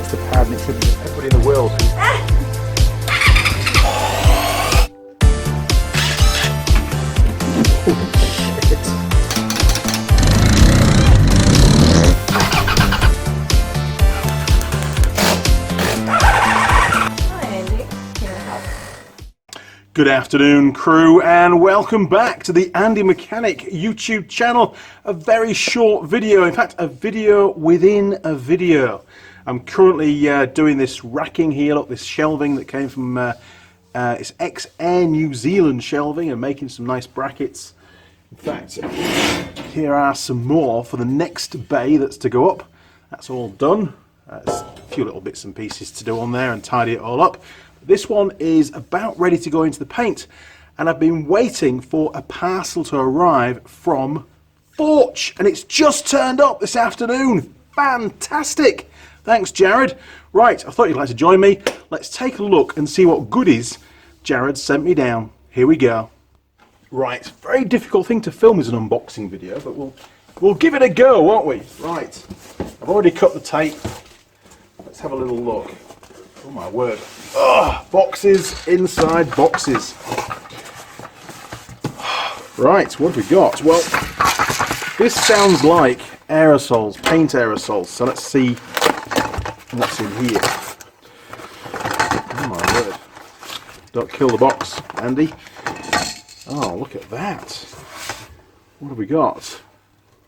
off the pad and it triggers everybody in the world. Good afternoon, crew, and welcome back to the Andy Mechanic YouTube channel. A very short video, in fact, a video within a video. I'm currently doing this racking here, look, this shelving that came from it's Air New Zealand shelving, and making some nice brackets. In fact, here are some more for the next bay that's to go up. That's all done. There's a few little bits and pieces to do on there and tidy it all up. This one is about ready to go into the paint, and I've been waiting for a parcel to arrive from Forge, and it's just turned up this afternoon. Fantastic! Thanks, Jared. Right, I thought you'd like to join me. Let's take a look and see what goodies Jared sent me down. Here we go. Right, very difficult thing to film as an unboxing video, but we'll give it a go, won't we? Right, I've already cut the tape. Let's have a little look. Oh my word. Ugh, boxes inside boxes. Right, what have we got? Well, this sounds like aerosols, paint aerosols. So let's see what's in here. Oh my word. Don't kill the box, Andy. Oh, look at that. What have we got?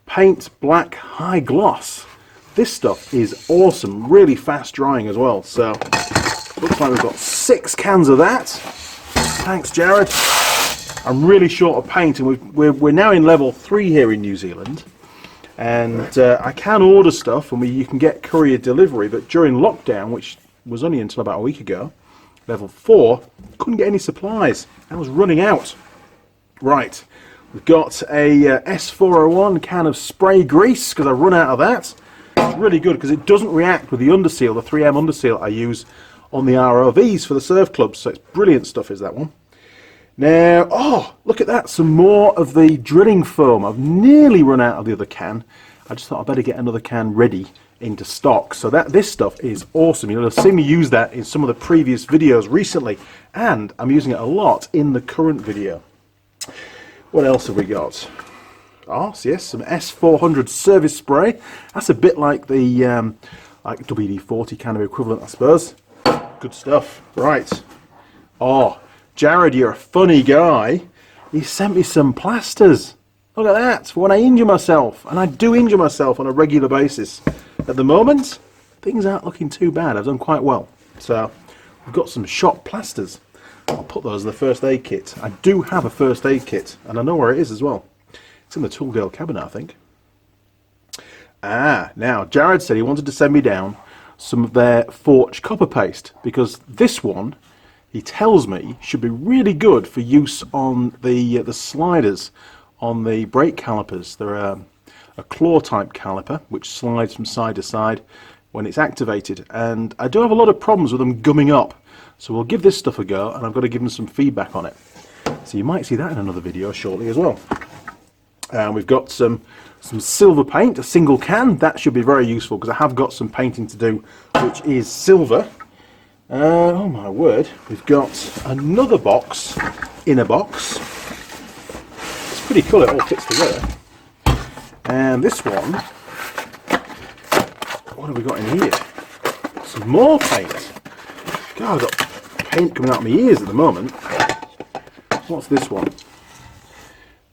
Paint Black High Gloss. This stuff is awesome, really fast drying as well. So looks like we've got 6 cans of that. Thanks, Jared. I'm really short of paint, and we're now in level 3 here in New Zealand. And I can order stuff, and you can get courier delivery, but during lockdown, which was only until about a week ago, level 4, couldn't get any supplies. I was running out. Right, we've got a S401 can of spray grease, because I've run out of that. It's really good because it doesn't react with the underseal, the 3M underseal I use on the ROVs for the surf clubs. So it's brilliant stuff, is that one. Now, oh, look at that, some more of the drilling foam. I've nearly run out of the other can. I just thought I'd better get another can ready into stock. So this stuff is awesome. You'll have seen me use that in some of the previous videos recently, and I'm using it a lot in the current video. What else have we got? Oh, yes, some S400 service spray. That's a bit like the like WD-40 kind of equivalent, I suppose. Good stuff. Right. Oh, Jared, you're a funny guy. He sent me some plasters. Look at that, for when I injure myself. And I do injure myself on a regular basis. At the moment, things aren't looking too bad. I've done quite well. So, we've got some shot plasters. I'll put those in the first aid kit. I do have a first aid kit, and I know where it is as well. It's in the tool girl cabinet, I think. Now, Jared said he wanted to send me down some of their Forge copper paste, because this one, he tells me, should be really good for use on the sliders on the brake calipers. They're a claw type caliper, which slides from side to side when it's activated. And I do have a lot of problems with them gumming up. So we'll give this stuff a go, and I've got to give them some feedback on it. So you might see that in another video shortly as well. We've got some silver paint, a single can. That should be very useful because I have got some painting to do, which is silver. Oh my word, we've got another box in a box. It's pretty cool, it all fits together. And this one, what have we got in here? Some more paint. God, I've got paint coming out of my ears at the moment. What's this one?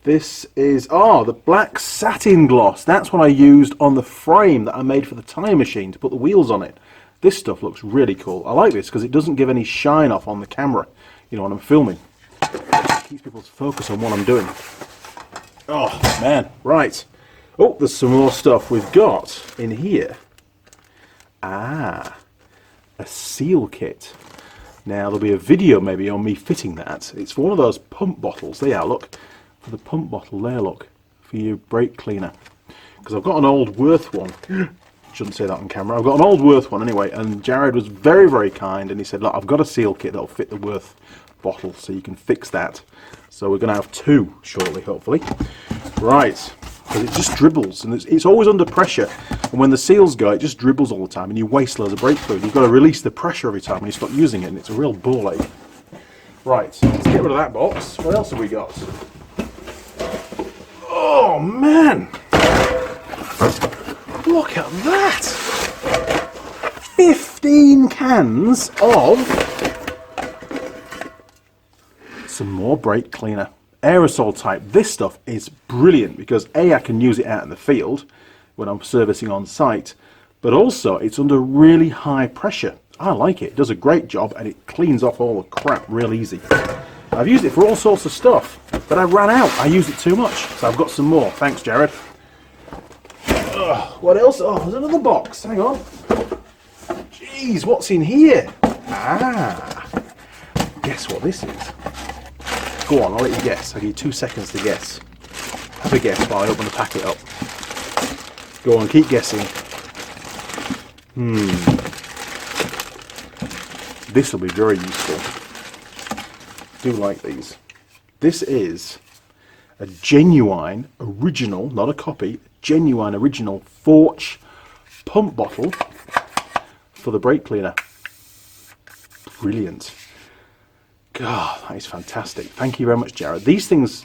This is, the black satin gloss. That's what I used on the frame that I made for the tyre machine to put the wheels on it. This stuff looks really cool. I like this because it doesn't give any shine off on the camera, you know, when I'm filming. It keeps people's focus on what I'm doing. Oh, man. Right. Oh, there's some more stuff we've got in here. A seal kit. Now, there'll be a video maybe on me fitting that. It's for one of those pump bottles. There you are, look. For the pump bottle there, look, for your brake cleaner, because I've got an old Worth one. Shouldn't say that on camera. I've got an old Worth one anyway, and Jared was very, very kind, and he said, look, I've got a seal kit that'll fit the Worth bottle, so you can fix that. So we're going to have 2 shortly, hopefully. Right, because it just dribbles, and it's always under pressure. And when the seals go, it just dribbles all the time, and you waste loads of brake fluid. You've got to release the pressure every time when you stop using it, and it's a real ball ache. Right, let's get rid of that box. What else have we got? Oh man! Look at that! 15 cans of some more brake cleaner. Aerosol type. This stuff is brilliant because A, I can use it out in the field when I'm servicing on site, but also it's under really high pressure. I like it. It does a great job and it cleans off all the crap real easy. I've used it for all sorts of stuff, but I ran out. I used it too much, so I've got some more. Thanks, Jared. What else? Oh, there's another box. Hang on. Jeez, what's in here? Ah, guess what this is? Go on, I'll let you guess. I'll give you 2 seconds to guess. Have a guess while I open the packet up. Go on, keep guessing. This will be very useful. Do like these. This is a genuine, original, not a copy, genuine, original Forge pump bottle for the brake cleaner. Brilliant. God, that is fantastic. Thank you very much, Jared. These things,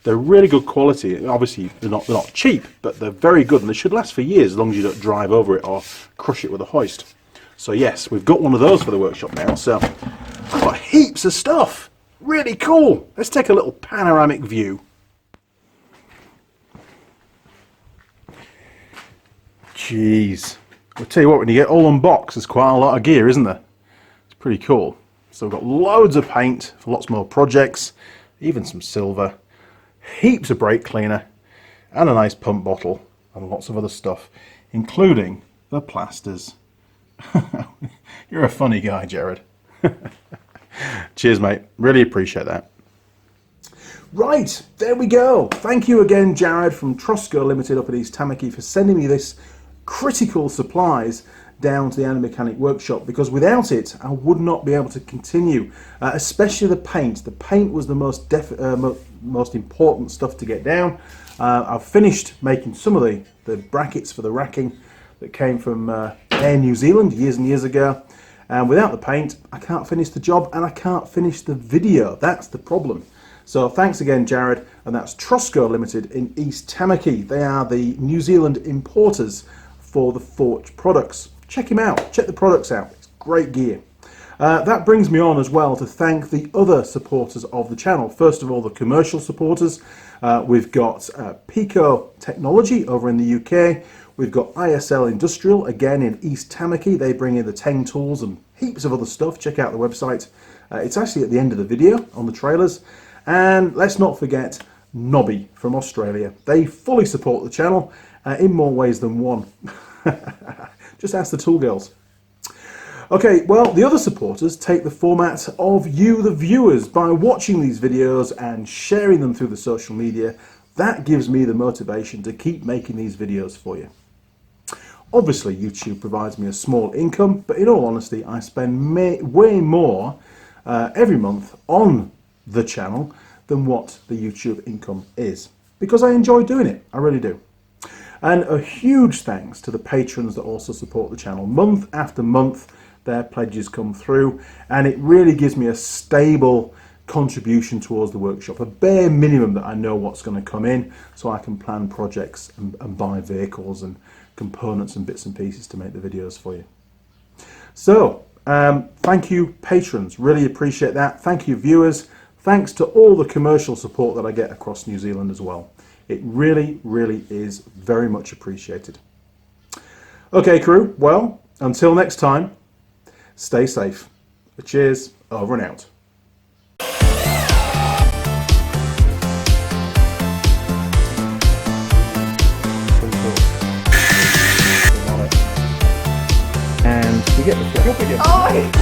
they're really good quality. Obviously, they're not cheap, but they're very good, and they should last for years as long as you don't drive over it or crush it with a hoist. So yes, we've got one of those for the workshop now. So I've got heaps of stuff. Really cool. Let's take a little panoramic view. Jeez. I'll tell you what, when you get all unboxed, there's quite a lot of gear, isn't there? It's pretty cool. So we've got loads of paint for lots more projects, even some silver, heaps of brake cleaner, and a nice pump bottle, and lots of other stuff, including the plasters. You're a funny guy, Jared. Cheers, mate. Really appreciate that. Right, there we go. Thank you again, Jared from Troscoe Limited up at East Tamaki, for sending me this critical supplies down to the Andy Mechanic workshop, because without it I would not be able to continue, especially the paint. The paint was the most important stuff to get down. I've finished making some of the brackets for the racking that came from Air New Zealand years and years ago, and without the paint I can't finish the job and I can't finish the video. That's the problem. So thanks again, Jared, and that's Troscoe Limited in East Tamaki. They are the New Zealand importers for the Forge products. Check him out, check the products out, it's great gear. That brings me on as well to thank the other supporters of the channel. First of all, the commercial supporters. We've got Pico Technology over in the UK. We've got ISL Industrial, again in East Tamaki. They bring in the Teng tools and heaps of other stuff. Check out the website. It's actually at the end of the video on the trailers. And let's not forget Nobby from Australia. They fully support the channel in more ways than one. Just ask the tool girls. Okay, well, the other supporters take the format of you, the viewers, by watching these videos and sharing them through the social media. That gives me the motivation to keep making these videos for you. Obviously, YouTube provides me a small income, but in all honesty, I spend way more every month on the channel than what the YouTube income is, because I enjoy doing it. I really do. And a huge thanks to the patrons that also support the channel. Month after month, their pledges come through, and it really gives me a stable contribution towards the workshop, a bare minimum that I know what's going to come in, so I can plan projects and buy vehicles and components and bits and pieces to make the videos for you. So, thank you, patrons. Really appreciate that. Thank you, viewers. Thanks to all the commercial support that I get across New Zealand as well. It really, really is very much appreciated. Okay, crew, well, until next time, stay safe. Cheers, over and out. And we get the flip again. Oh! Yes!